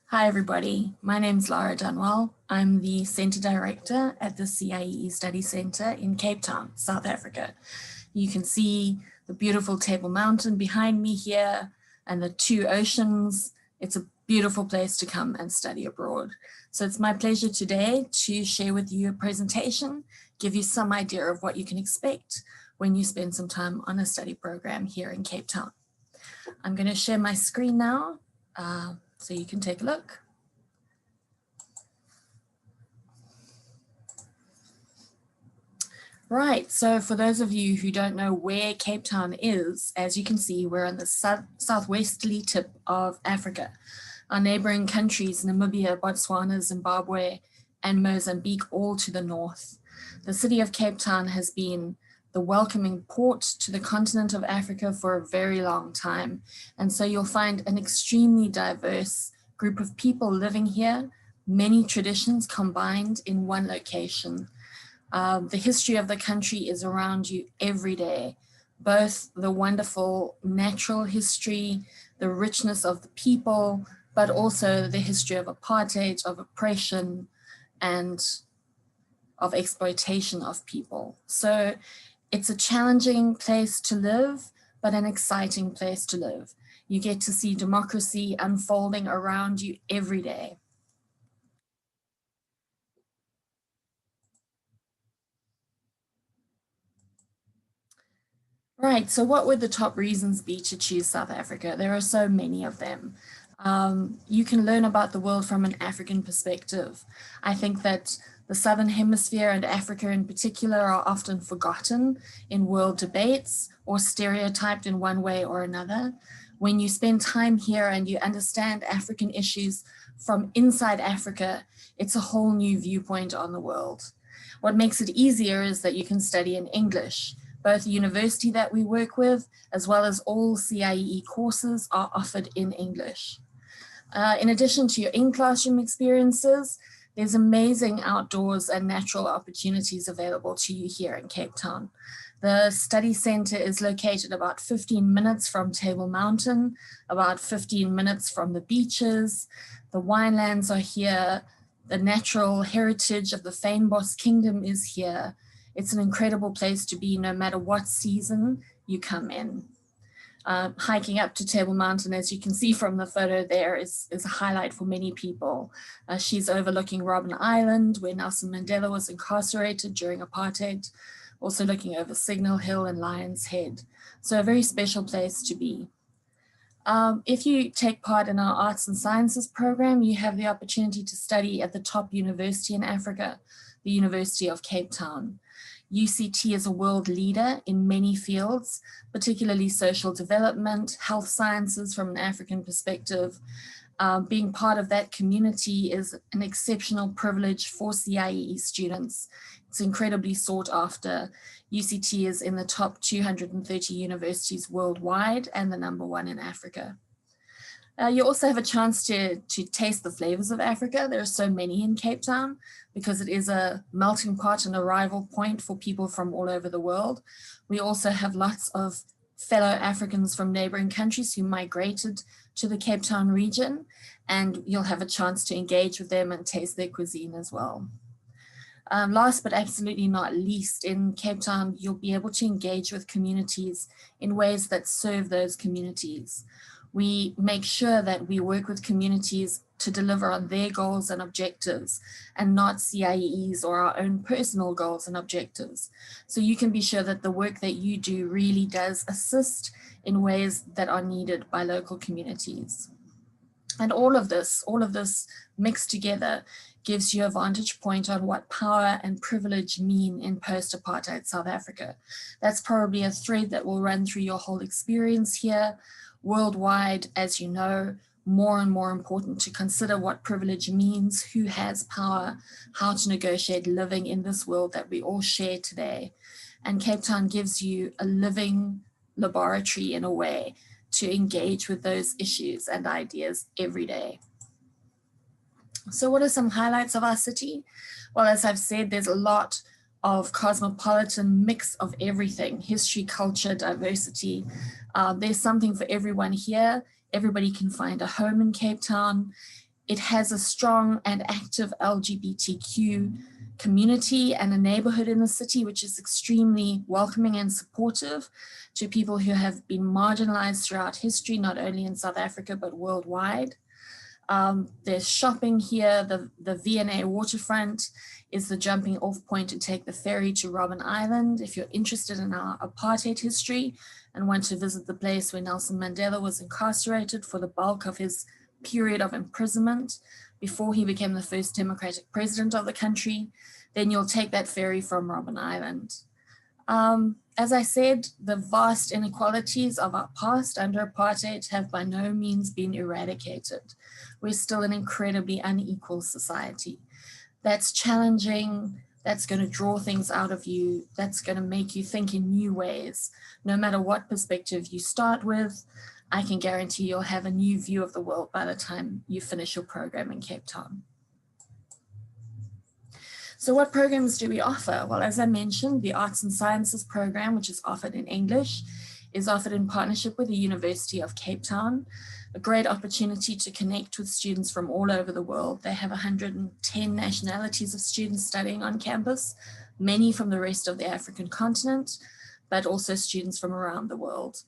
Hi everybody, my name is Lara Dunwell. I'm the Centre Director at the CIEE Study Centre in Cape Town, South Africa. You can see the beautiful Table Mountain behind me here and the two oceans. It's a beautiful place to come and study abroad. So it's my pleasure today to share with you a presentation, give you some idea of what you can expect when you spend some time on a study program here in Cape Town. I'm going to share my screen now. So you can take a look. Right, so for those of you who don't know where Cape Town is, as you can see, we're on the southwesterly tip of Africa. Our neighboring countries, Namibia, Botswana, Zimbabwe, and Mozambique, all to the north. The city of Cape Town has been the welcoming port to the continent of Africa for a very long time. And so you'll find an extremely diverse group of people living here, many traditions combined in one location. The history of the country is around you every day, both the wonderful natural history, the richness of the people, but also the history of apartheid, of oppression, and of exploitation of people. So it's a challenging place to live, but an exciting place to live. You get to see democracy unfolding around you every day. Right, so what would the top reasons be to choose South Africa? There are so many of them. You can learn about the world from an African perspective. I think that the Southern Hemisphere and Africa in particular are often forgotten in world debates or stereotyped in one way or another. When you spend time here and you understand African issues from inside Africa, it's a whole new viewpoint on the world. What makes it easier is that you can study in English. Both the university that we work with, as well as all CIEE courses, are offered in English. In addition to your in-classroom experiences, there's amazing outdoors and natural opportunities available to you here in Cape Town. The study center is located about 15 minutes from Table Mountain, about 15 minutes from the beaches. The winelands are here. The natural heritage of the Fynbos Kingdom is here. It's an incredible place to be no matter what season you come in. Hiking up to Table Mountain, as you can see from the photo there, is a highlight for many people. She's overlooking Robben Island, where Nelson Mandela was incarcerated during apartheid, also looking over Signal Hill and Lion's Head. So a very special place to be. If you take part in our Arts and Sciences program, you have the opportunity to study at the top university in Africa, the University of Cape Town. UCT is a world leader in many fields, particularly social development, health sciences from an African perspective. Being part of that community is an exceptional privilege for CIEE students. It's incredibly sought after. UCT is in the top 230 universities worldwide and the #1 in Africa. You also have a chance to taste the flavors of Africa. There are so many in Cape Town because it is a melting pot and arrival point for people from all over the world. We also have lots of fellow Africans from neighboring countries who migrated to the Cape Town region, and you'll have a chance to engage with them and taste their cuisine as well. Last but absolutely not least, in Cape Town, you'll be able to engage with communities in ways that serve those communities. We make sure that we work with communities to deliver on their goals and objectives and not CIEE's or our own personal goals and objectives. So you can be sure that the work that you do really does assist in ways that are needed by local communities. And all of this mixed together gives you a vantage point on what power and privilege mean in post-apartheid South Africa. That's probably a thread that will run through your whole experience here. Worldwide, as you know, more and more important to consider what privilege means, who has power, how to negotiate living in this world that we all share today. And Cape Town gives you a living laboratory in a way to engage with those issues and ideas every day. So what are some highlights of our city? Well, as I've said, there's a lot of cosmopolitan mix of everything, history, culture, diversity. There's something for everyone here. Everybody can find a home in Cape Town. It has a strong and active LGBTQ community and a neighborhood in the city, which is extremely welcoming and supportive to people who have been marginalized throughout history, not only in South Africa, but worldwide. There's shopping here. The V&A waterfront is the jumping off point to take the ferry to Robben Island. If you're interested in our apartheid history and want to visit the place where Nelson Mandela was incarcerated for the bulk of his period of imprisonment before he became the first democratic president of the country, then you'll take that ferry from Robben Island. As I said, the vast inequalities of our past under apartheid have by no means been eradicated. We're still an incredibly unequal society. That's challenging, that's going to draw things out of you, that's going to make you think in new ways. No matter what perspective you start with, I can guarantee you'll have a new view of the world by the time you finish your program in Cape Town. So what programs do we offer? Well, as I mentioned, the Arts and Sciences program, which is offered in English, is offered in partnership with the University of Cape Town, a great opportunity to connect with students from all over the world. They have 110 nationalities of students studying on campus, many from the rest of the African continent, but also students from around the world.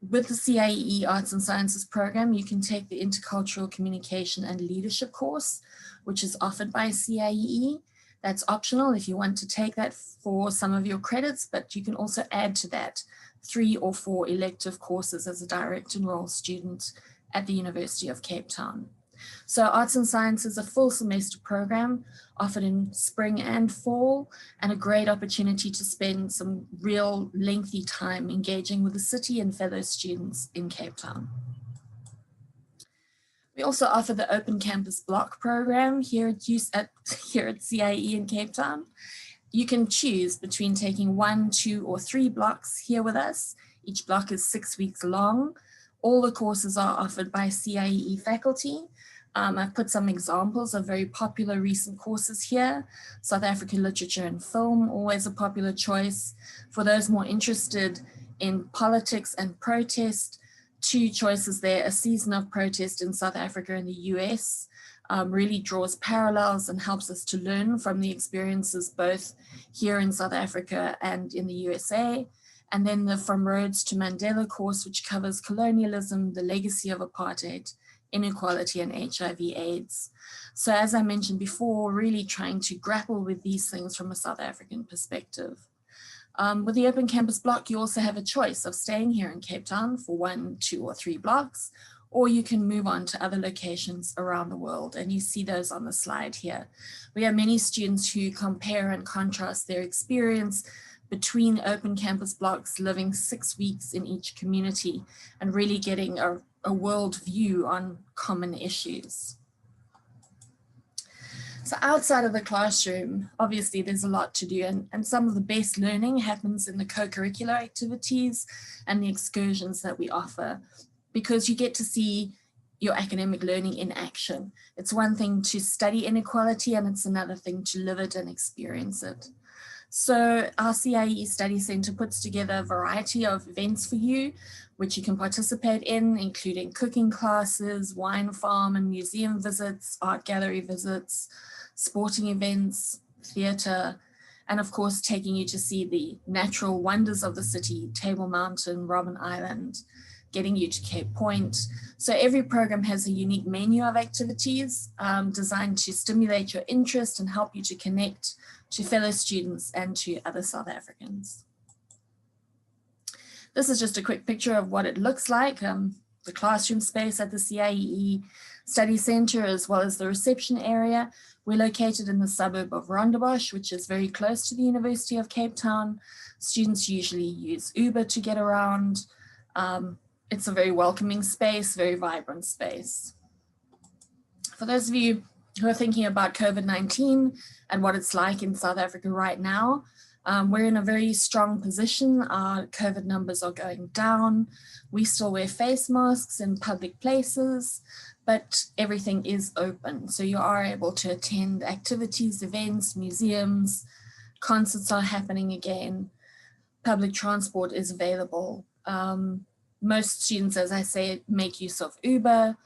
With the CIEE Arts and Sciences program, you can take the Intercultural Communication and Leadership course, which is offered by CIEE. That's optional if you want to take that for some of your credits, but you can also add to that 3 or 4 elective courses as a direct enroll student at the University of Cape Town. So Arts and Science is a full semester program offered in spring and fall, and a great opportunity to spend some real lengthy time engaging with the city and fellow students in Cape Town. We also offer the Open Campus Block program here at CIEE in Cape Town. You can choose between taking 1, 2, or 3 blocks here with us. Each block is 6 weeks long. All the courses are offered by CIEE faculty. I've put some examples of very popular recent courses here. South African Literature and Film, always a popular choice. For those more interested in politics and protest, 2 choices there. A Season of Protest in South Africa and the US really draws parallels and helps us to learn from the experiences both here in South Africa and in the USA. And then the From Rhodes to Mandela course, which covers colonialism, the legacy of apartheid, inequality, and HIV/AIDS. So as I mentioned before, really trying to grapple with these things from a South African perspective. With the Open Campus Block, you also have a choice of staying here in Cape Town for 1, 2, or 3 blocks, or you can move on to other locations around the world, and you see those on the slide here. We have many students who compare and contrast their experience between Open Campus Blocks, living 6 weeks in each community and really getting a world view on common issues. So outside of the classroom, obviously there's a lot to do, and some of the best learning happens in the co-curricular activities and the excursions that we offer, because you get to see your academic learning in action. It's one thing to study inequality, and it's another thing to live it and experience it. So our CIEE Study Centre puts together a variety of events for you, which you can participate in, including cooking classes, wine farm and museum visits, art gallery visits, sporting events, theatre, and of course, taking you to see the natural wonders of the city, Table Mountain, Robben Island, getting you to Cape Point. So every program has a unique menu of activities designed to stimulate your interest and help you to connect to fellow students and to other South Africans. This is just a quick picture of what it looks like, the classroom space at the CIEE Study Centre, as well as the reception area. We're located in the suburb of Rondebosch, which is very close to the University of Cape Town. Students usually use Uber to get around. It's a very welcoming space, very vibrant space. For those of you who are thinking about COVID-19 and what it's like in South Africa right now, we're in a very strong position. Our COVID numbers are going down. We still wear face masks in public places, but everything is open. So you are able to attend activities, events, museums, concerts are happening again. Public transport is available. Most students, as I say, make use of Uber.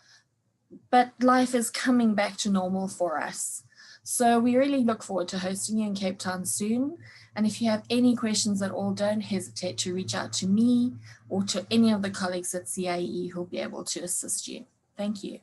but life is coming back to normal for us. So we really look forward to hosting you in Cape Town soon. And if you have any questions at all, don't hesitate to reach out to me or to any of the colleagues at CIEE who'll be able to assist you. Thank you.